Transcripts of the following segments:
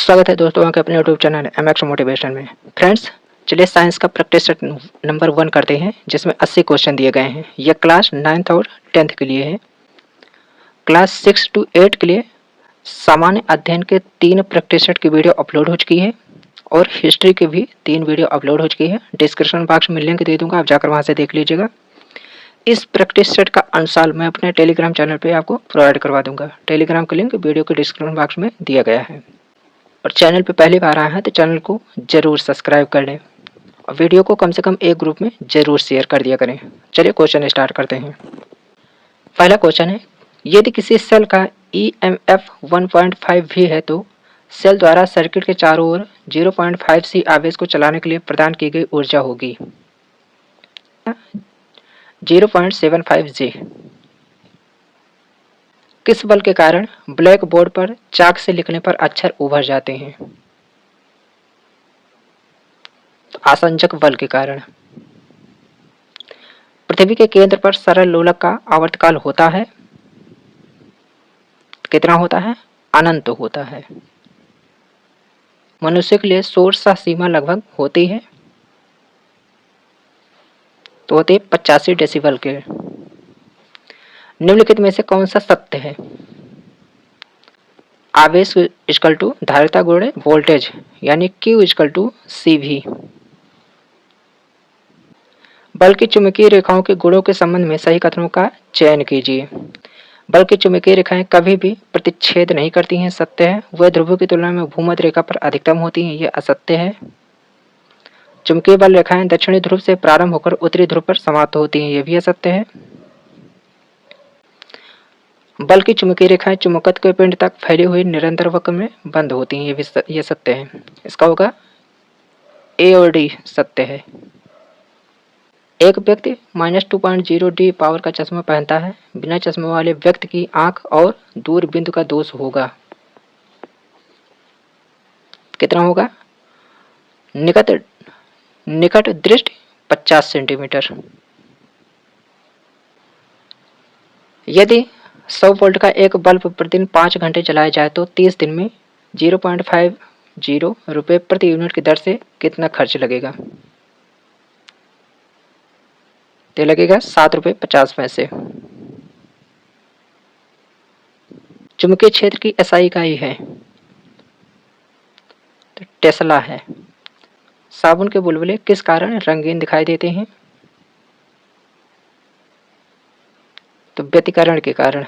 स्वागत है दोस्तों आपके अपने यूट्यूब चैनल MX मोटिवेशन में। फ्रेंड्स, चलिए साइंस का प्रैक्टिस सेट नंबर 1 करते हैं, जिसमें 80 क्वेश्चन दिए गए हैं। यह क्लास 9th और 10th के लिए है। क्लास 6 to 8 के लिए सामान्य अध्ययन के 3 प्रैक्टिस सेट की वीडियो अपलोड हो चुकी है और हिस्ट्री की भी 3 वीडियो अपलोड हो चुकी है। डिस्क्रिप्शन बॉक्स में लिंक दे दूंगा, आप जाकर वहां से देख लीजिएगा। इस प्रैक्टिस सेट का आंसर मैं अपने टेलीग्राम चैनल पे आपको प्रोवाइड करवा दूंगा। टेलीग्राम का लिंक वीडियो के डिस्क्रिप्शन बॉक्स में दिया गया है। और चैनल पे पहली बार आया है तो चैनल को जरूर सब्सक्राइब कर लें और वीडियो को कम से कम एक ग्रुप में जरूर शेयर कर दिया करें। चलिए क्वेश्चन स्टार्ट करते हैं। पहला क्वेश्चन है, यदि किसी सेल का EMF 1.5 भी है तो सेल द्वारा सर्किट के चारों ओर 0.5 C आवेश को चलाने के लिए प्रदान की गई ऊर्जा होगी 0.75 J। किस बल के कारण ब्लैक बोर्ड पर चाक से लिखने पर अक्षर उभर जाते हैं? आसंजक बल के कारण। पृथ्वी के केंद्र पर सरल लोलक का आवर्तकाल होता है, कितना होता है? अनंत होता है। मनुष्य के लिए शोर सा सीमा लगभग होती है, तो होती है 85 डेसिबल के। निम्नलिखित में से कौन सा सत्य है? आवेश इक्वल टू धारिता गुणे वोल्टेज, यानी Q इक्वल टू CV। बल की चुंबकीय रेखाओं के गुणों के संबंध में सही कथनों का चयन कीजिए। बल की चुंबकीय रेखाएं कभी भी प्रतिच्छेद नहीं करती हैं, सत्य है। वह ध्रुवों की तुलना में भूमध्य रेखा पर अधिकतम होती हैं, यह असत्य है। चुंबकीय बल रेखाएं दक्षिणी ध्रुव से प्रारंभ होकर उत्तरी ध्रुव पर समाप्त होती हैं, यह भी असत्य है। बल की चुंबकीय रेखाएं चुंबकत्व के पिंड तक फैली हुई निरंतर वक्र में बंद होती हैं, यह सत्य है। इसका होगा A और D सत्य है। एक व्यक्ति -2.0 D पावर का चश्मा पहनता है, बिना चश्मे वाले व्यक्ति की आंख और दूर बिंदु का दोष होगा, कितना होगा? निकट दृष्टि 50 सेंटीमीटर। यदि 100 वोल्ट का एक बल्ब प्रतिदिन 5 घंटे जलाया जाए तो 30 दिन में 0.50 रुपये प्रति यूनिट की दर से कितना खर्च लगेगा? तो लगेगा 7 रुपये 50 पैसे। चुंबकीय क्षेत्र की SI इकाई है तो टेस्ला है। साबुन के बुलबुले किस कारण रंगीन दिखाई देते हैं? तो व्यतिकरण के कारण।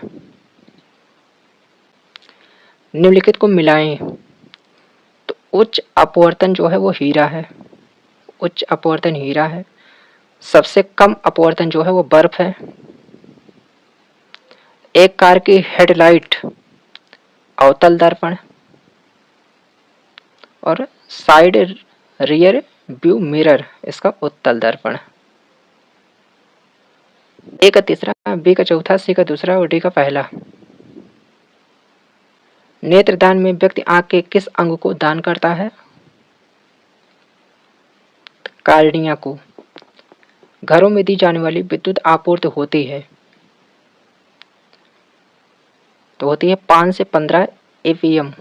निम्नलिखित को मिलाएं तो उच्च अपवर्तन जो है वो हीरा है, उच्च अपवर्तन हीरा है। सबसे कम अपवर्तन जो है वो बर्फ है। एक कार की हेडलाइट अवतल दर्पण और साइड रियर व्यू मिरर इसका उत्तल दर्पण। A का तीसरा, B का चौथा, C का दूसरा और D का पहला। नेत्रदान में व्यक्ति आंख के किस अंग को दान करता है? कार्निया को। घरों में दी जाने वाली विद्युत आपूर्ति होती है तो होती है 5 से 15 APM।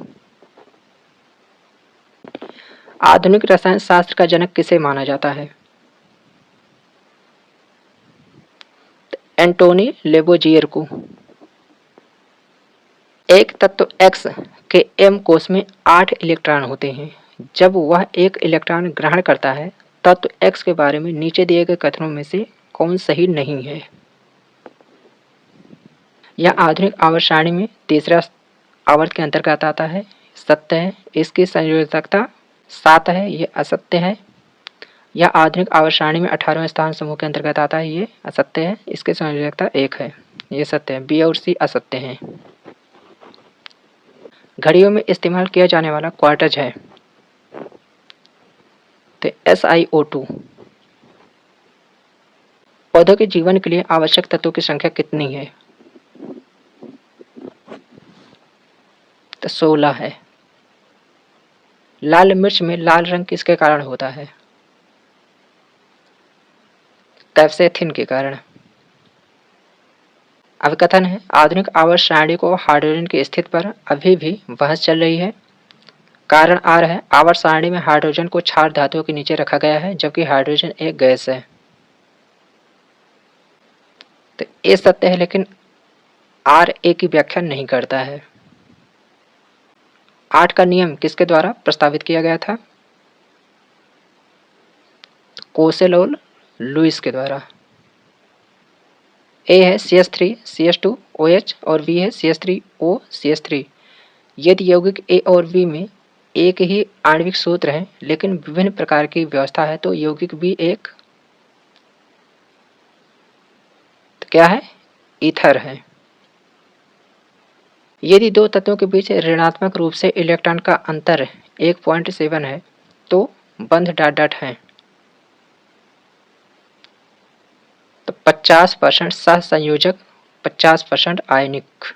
आधुनिक रसायन शास्त्र का जनक किसे माना जाता है? एंटोनी लेबोजियर को। एक तत्व X के M कोश में 8 इलेक्ट्रॉन होते हैं। जब वह एक इलेक्ट्रॉन ग्रहण करता है, तत्व X के बारे में नीचे दिए गए कथनों में से कौन सही नहीं है? यह आधुनिक आवर्त सारणी में तीसरा आवर्त के अंतर्गत आता है, सत्य है। इसकी संयोजकता 7 है, यह असत्य है। यह आधुनिक आवर्त सारणी में 18वें स्थान समूह के अंतर्गत आता है, ये असत्य है। इसकी संयोजकता 1 है, ये सत्य है। B और C असत्य हैं। घड़ियों में इस्तेमाल किया जाने वाला क्वार्टज है तो SiO2। पौधों के जीवन के लिए आवश्यक तत्वों की संख्या कितनी है? तो 16 है। लाल मिर्च में लाल रंग किसके कारण होता है? कैप्सेथिन के कारण। अभिकथन है, आधुनिक आवर्त सारणी को हाइड्रोजन की स्थिति पर अभी भी बहस चल रही है। कारण आर है, आवर्त सारणी में हाइड्रोजन को क्षार धातुओं के नीचे रखा गया है जबकि हाइड्रोजन एक गैस है। तो ये सत्य है, लेकिन आर ए की व्याख्या नहीं करता है। 8 का नियम किसके द्वारा प्रस्तावित किया गया था? कोसेल और लुईस के द्वारा। ए है CH3 CH2 OH और B है CH3O CH3। यदि यौगिक ए और बी में एक ही आणविक सूत्र है लेकिन विभिन्न प्रकार की व्यवस्था है तो यौगिक बी एक तो क्या है? ईथर है। यदि दो तत्वों के बीच ऋणात्मक रूप से इलेक्ट्रॉन का अंतर 1.7 है तो बंध डॉट डॉट है। तो 50% सहसंयोजक, 50% आयनिक।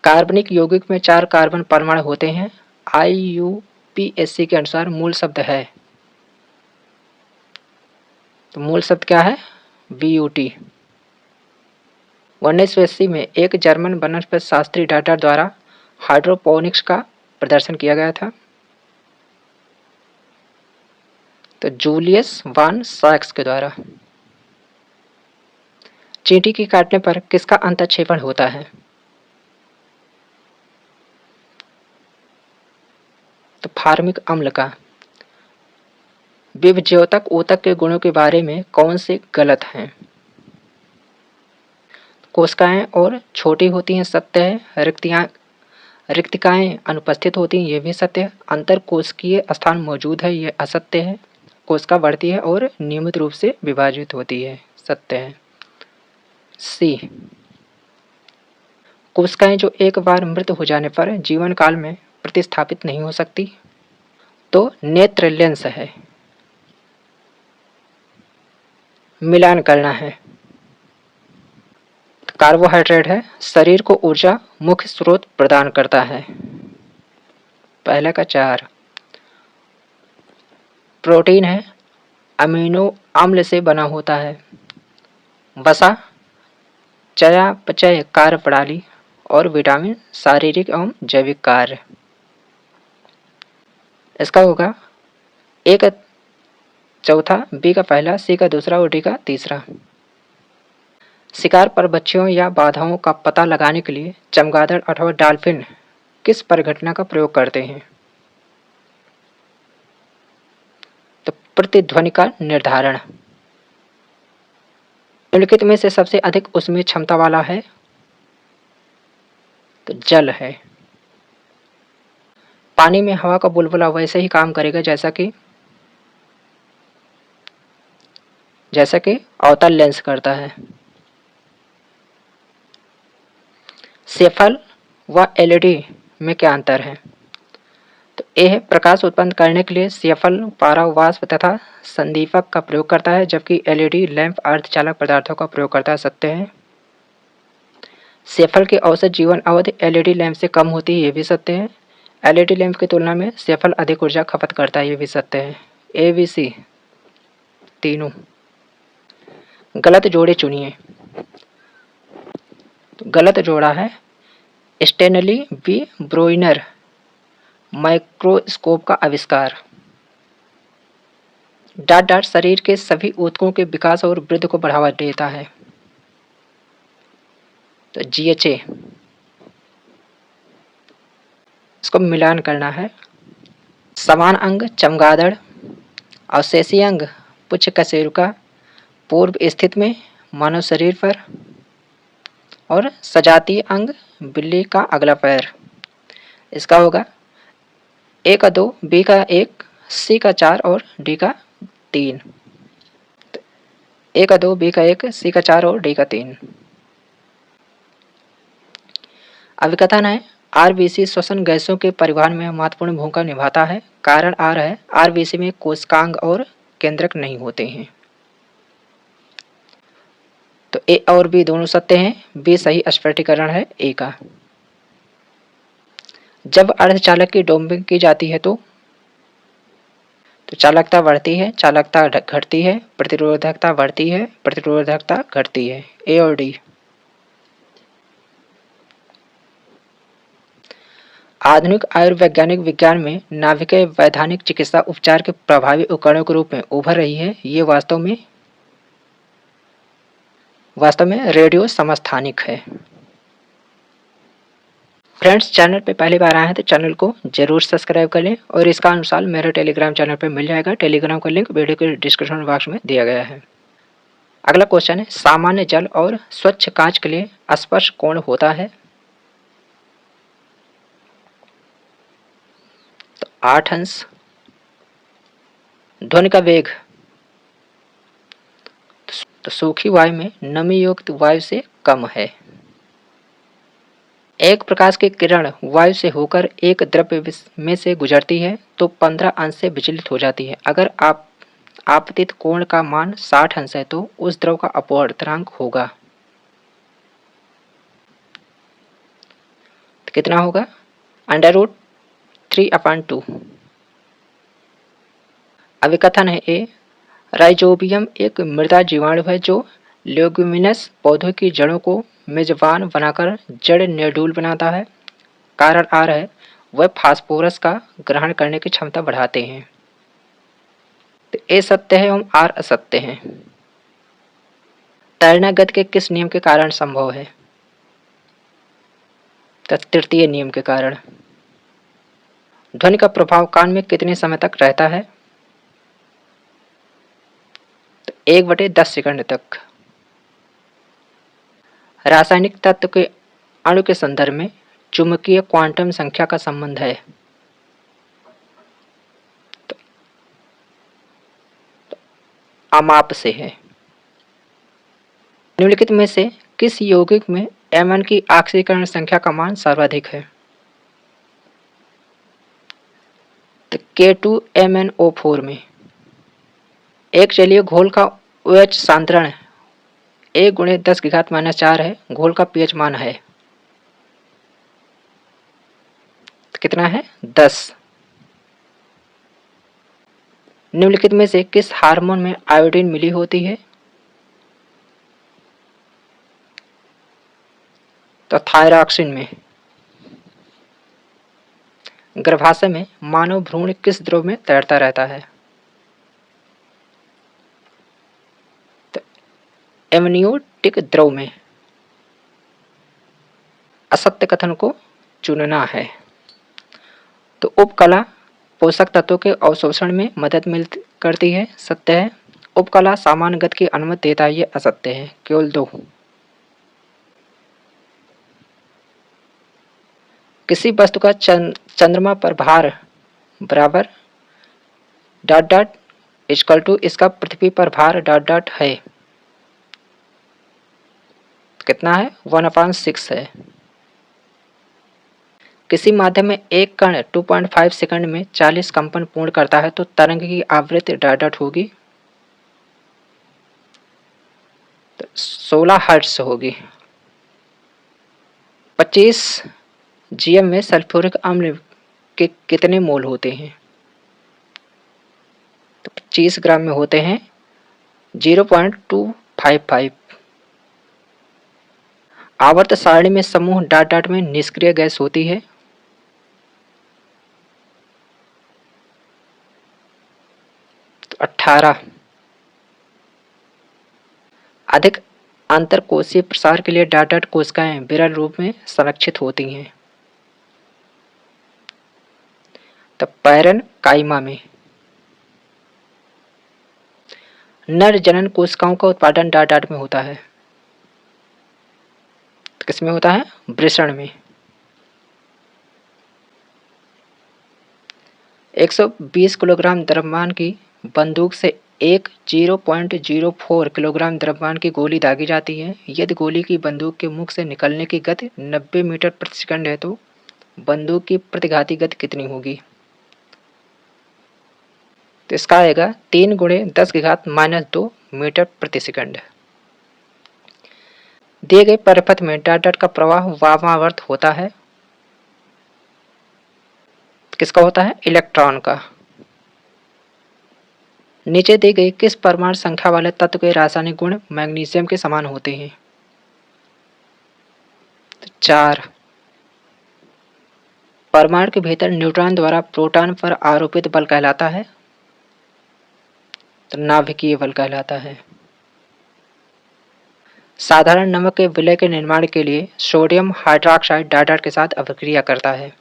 कार्बनिक यौगिक में 4 कार्बन परमाणु होते हैं। IUPAC के अनुसार मूल शब्द है, तो मूल शब्द क्या है? BUT। 1980 में एक जर्मन वनस्पति शास्त्री डाटा द्वारा हाइड्रोपोनिक्स का प्रदर्शन किया गया था। तो जूलियस वान साक्स के द्वारा। चींटी के काटने पर किसका अंतःक्षेपण होता है? तो फार्मिक अम्ल का। विभज्योतक ऊतक के गुणों के बारे में कौन से गलत हैं? कोशिकाएं और छोटी होती हैं, सत्य है। रिक्तिकाएं अनुपस्थित होती हैं, ये भी सत्य है। अंतर कोशिकीय स्थान मौजूद है, ये असत्य है। कोशिका बढ़ती है और नियमित रूप से विभाजित होती है, सत्य है। सी, कोशिकाएं जो एक बार मृत हो जाने पर जीवन काल में प्रतिस्थापित नहीं हो सकती, तो नेत्र लेंस है। मिलान करना है। कार्बोहाइड्रेट है, शरीर को ऊर्जा मुख्य स्रोत प्रदान करता है। पहले का 4। प्रोटीन है, अमीनो अम्ल से बना होता है। वसा चयापचय कार्य प्रणाली और विटामिन शारीरिक एवं जैविक कार्य। इसका होगा ए का चौथा, बी का पहला, सी का दूसरा और डी का तीसरा। शिकार पर बच्चियों या बाधाओं का पता लगाने के लिए चमगादड़ अथवा डॉल्फिन किस परिघटना का प्रयोग करते हैं? तो प्रतिध्वनि का निर्धारण। निम्नलिखित में से सबसे अधिक ऊष्मीय क्षमता वाला है? तो जल है। पानी में हवा का बुलबुला वैसे ही काम करेगा जैसा कि अवतल लेंस करता है। सेफल व एलईडी में क्या अंतर है? तो ए है, प्रकाश उत्पन्न करने के लिए सेफल पारावाष्प तथा संदीपक का प्रयोग करता है जबकि एलईडी लैंप अर्धचालक पदार्थों का प्रयोग करता है, सत्य है। सेफल की औसत जीवन अवधि एलईडी लैंप से कम होती है, ये भी सत्य है। एलईडी लैंप की तुलना में सेफल अधिक ऊर्जा खपत करता है, ये भी सत्य है। ए बी सी तीनों। गलत जोड़े चुनिए। तो गलत जोड़ा है स्टेनली बी ब्रोइनर माइक्रोस्कोप का आविष्कार। डॉट डॉट शरीर के सभी ऊतकों के विकास और वृद्धि को बढ़ावा देता है। तो GHA। इसको मिलान करना है। समान अंग चमगादड़, अवशेषीय अंग पुच्छ कशेरुका पूर्व स्थित में मानव शरीर पर, और सजातीय अंग बिल्ली का अगला पैर। इसका होगा ए का 2, बी का 1, सी का 4 और डी का 3। ए का 2, बी का 1, सी का 4 और डी का 3। अभिकथन है, आरबीसी श्वसन गैसों के परिवहन में महत्वपूर्ण भूमिका निभाता है। कारण आर है, आरबीसी में कोशिकांग और केंद्रक नहीं होते हैं। तो ए और बी दोनों सत्य हैं, बी सही स्पष्टीकरण है ए का। जब अर्धचालक की डोपिंग की जाती है तो चालकता बढ़ती है, चालकता घटती है, प्रतिरोधकता बढ़ती है, प्रतिरोधकता घटती है। ए और डी। आधुनिक आयुर्वैज्ञानिक विज्ञान में नाभिकीय वैधानिक चिकित्सा उपचार के प्रभावी उपकरणों के रूप में उभर रही है। ये वास्तव में रेडियो समस्थानिक है। फ्रेंड्स, चैनल पे पहली बार आए हैं तो चैनल को जरूर सब्सक्राइब कर लें और इसका अनुसार मेरे टेलीग्राम चैनल पे मिल जाएगा। टेलीग्राम का लिंक वीडियो के डिस्क्रिप्शन बॉक्स में दिया गया है। अगला क्वेश्चन है, सामान्य जल और स्वच्छ कांच के लिए स्पर्श कोण होता है? तो 8 अंश। ध्वनि का वेग तो सूखी वायु में नमी युक्त वायु से कम है। एक प्रकाश की किरण वायु से होकर एक द्रव्य में से गुजरती है तो 15 अंश से विचलित हो जाती है। अगर आपतित कोण का मान 60 अंश है तो उस द्रव का अपवर्तनांक होगा। तो कितना होगा? √3/2। अभिकथन है ए, राइजोबियम एक मृदा जीवाणु है जो ल्यूग्यूमिनस पौधों की जड़ों को मेजबान बनाकर जड़ निर्डूल बनाता है। कारण आर है, वह फास्फोरस का ग्रहण करने की क्षमता बढ़ाते हैं। तो ए सत्य है एवं आर असत्य है। तैरना गति के किस नियम के कारण संभव है? तो तृतीय नियम के कारण। ध्वनि का प्रभाव कान में कितने समय तक रहता है? तो 1/10 सेकंड तक। रासायनिक तत्व के अणु के संदर्भ में चुंबकीय क्वांटम संख्या का संबंध है। तो अमाप से है। निम्नलिखित में से किस यौगिक में Mn की ऑक्सीकरण संख्या का मान सर्वाधिक है? तो K2MnO4 में। एक जलीय घोल का OH सांद्रण 1 × 10⁻⁴ है। घोल का pH मान है तो कितना है? 10। निम्नलिखित में से किस हार्मोन में आयोडीन मिली होती है? तो थायरॉक्सिन में। गर्भाशय में मानव भ्रूण किस द्रव में तैरता रहता है? तो एमनियोटिक द्रव में। असत्य कथन को चुनना है। तो उपकला पोषक तत्वों के अवशोषण में मदद करती है। सत्य है। उपकला सामान्य गति की अनुमति देता है। ये असत्य है। केवल 2। किसी वस्तु का चंद्रमा पर भार बराबर ... इसका पृथ्वी पर भार ... है। कितना है? 1/6 है। किसी माध्यम में एक कण 2.5 सेकंड में 40 कंपन पूर्ण करता है तो तरंग की आवृत्ति ... होगी। तो 16 हर्ट्ज होगी। 25 GM में सल्फ्यूरिक अम्ल के कितने मोल होते हैं? तो 25 ग्राम में होते हैं 0.255। आवर्त सारणी में समूह ... में निष्क्रिय गैस होती है। तो 18। अधिक अंतरकोशीय प्रसार के लिए डाटा कोशिकाएं विरल रूप में संरक्षित होती हैं। तो पैरेन्काइमा में। नर जनन कोशिकाओं का उत्पादन डाट में होता है। तो किसमें होता है? वृषण में। 120 किलोग्राम द्रव्यमान की बंदूक से एक 0.04 किलोग्राम द्रव्यमान की गोली दागी जाती है। यदि गोली की बंदूक के मुख से निकलने की गति 90 मीटर प्रति सेकंड है तो बंदूक की प्रतिघाती गति कितनी होगी? तो इसका आएगा 3 × 10⁻² मीटर प्रति सेकंड। दिए गए परिपथ में डाट का प्रवाह वामावर्त होता है। किसका होता है? इलेक्ट्रॉन का। नीचे दी गई किस परमाणु संख्या वाले तत्व के रासायनिक गुण मैग्नीशियम के समान होते हैं? तो 4। परमाणु के भीतर न्यूट्रॉन द्वारा प्रोटॉन पर आरोपित बल कहलाता है, तो नाभिकीय बल कहलाता है। साधारण नमक के विलय के निर्माण के लिए सोडियम हाइड्रोक्साइड डाइऑक्साइड के साथ अभिक्रिया करता है।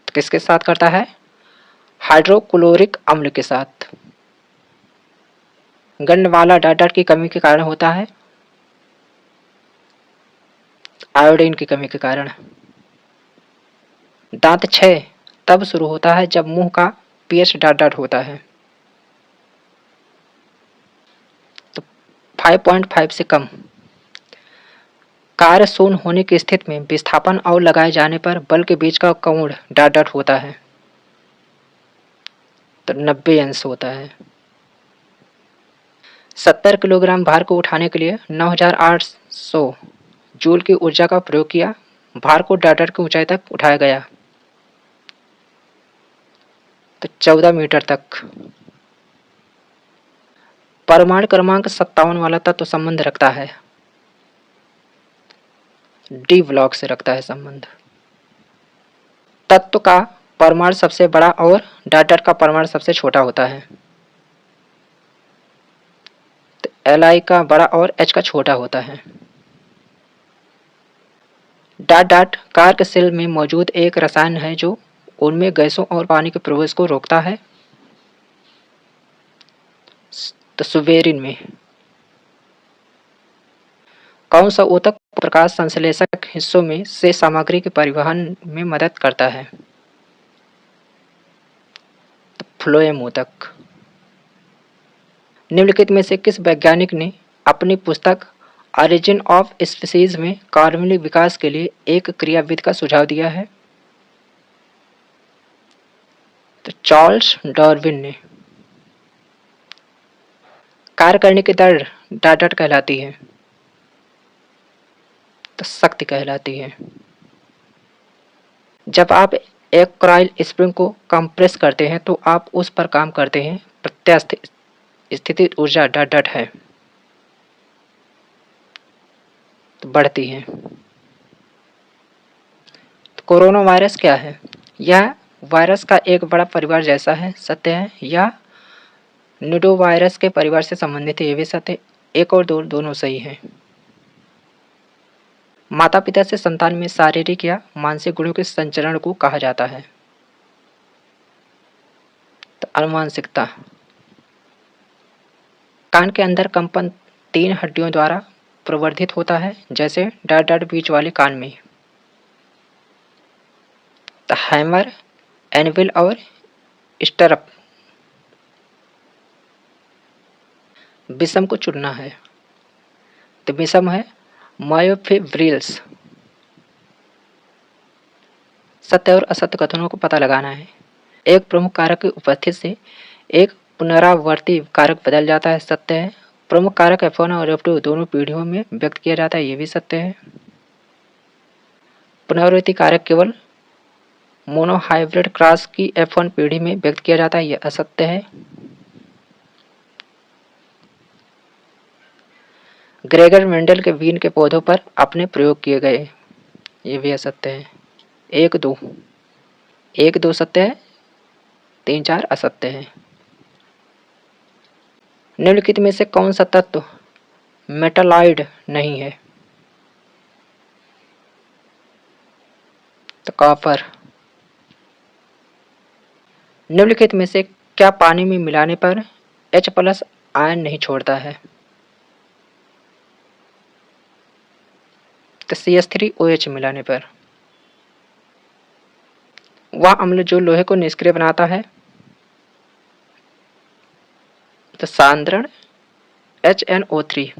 तो किसके साथ करता है? हाइड्रोक्लोरिक अम्ल के साथ। गंध वाला डाइऑक्साइड की कमी के कारण होता है, आयोडीन की कमी के कारण। दांत क्षय तब शुरू होता है जब मुंह का पीएच डाइऑक्साइड होता है, तो 5.5 से कम। कार्य शून्य होने की स्थिति में विस्थापन और लगाए जाने पर बल के बीच का कोण डाइऑक्साइड होता है, तो 90 अंश होता है। 70 किलोग्राम भार को उठाने के लिए 9800 जूल की ऊर्जा का प्रयोग किया। भार को डाइऑक्साइड की ऊंचाई तक उठाया गया, तो 14 मीटर तक। परमाणु क्रमांक 57 वाला तत्व संबंध रखता है, डी ब्लॉक से रखता है संबंध। तत्व का परमाणु सबसे बड़ा और डाइऑक्साइड का परमाणु सबसे छोटा होता है, तो Li का बड़ा और H का छोटा होता है। डाइऑक्साइड कार्यशील में मौजूद एक रसायन है जो उनमें गैसों और पानी के प्रवेश को रोकता है, तो सुवेरिन में। कौन सा ऊतक प्रकाश संश्लेषक हिस्सों में से सामग्री के परिवहन में मदद करता है? तो फ्लोएम ऊतक। निम्नलिखित में से किस वैज्ञानिक ने अपनी पुस्तक ऑरिजिन ऑफ स्पीसीज में कार्बनिक विकास के लिए एक क्रियाविधि का सुझाव दिया है? तो चार्ल्स डार्विन ने। कार्य करने की दर डाइऑक्साइड कहलाती है, तो शक्ति कहलाती है। जब आप एक कॉइल स्प्रिंग को कंप्रेस करते हैं तो आप उस पर काम करते हैं, प्रत्यास्थ स्थिति ऊर्जा डाइऑक्साइड है, तो बढ़ती है। तो कोरोना वायरस क्या है? यह वायरस का एक बड़ा परिवार जैसा है, सत्य है। या निडोवायरस के परिवार से संबंधित है, ये भी सत्य। एक और दो दोनों सही है। माता पिता से संतान में शारीरिक या मानसिक गुणों के संचरण को कहा जाता है, तो अनुवांशिकता। कान के अंदर कंपन 3 हड्डियों द्वारा प्रवर्धित होता है, जैसे डाइऑक्साइड बीच वाले कान में, तो हैमर, एनविल और स्टरप। विषम को चुनना है, तो विषम है मायोफिब्रिल्स। सत्य और असत्य कथनों को पता लगाना है। एक प्रमुख कारक की उपस्थिति से एक पुनरावर्ती कारक बदल जाता है, सत्य है। प्रमुख कारक F1 और F2 दोनों पीढ़ियों में व्यक्त किया जाता है, ये भी सत्य है। पुनरावृत्ति कारक केवल मोनोहाइब्रिड क्रॉस की F1 पीढ़ी में व्यक्त किया जाता है, यह असत्य है। ग्रेगर मेंडल के बीन के पौधों पर अपने प्रयोग किए गए, ये भी असत्य है। 1-2 सत्य है, 3-4 असत्य है। निम्नलिखित में से कौन सा तत्व मेटालॉइड नहीं है? तो कॉपर। निम्नलिखित में से क्या पानी में मिलाने पर H+ आयन नहीं छोड़ता है? तो CH3OH मिलाने पर। वह अम्ल जो लोहे को निष्क्रिय बनाता है, तो सांद्रण HNO3।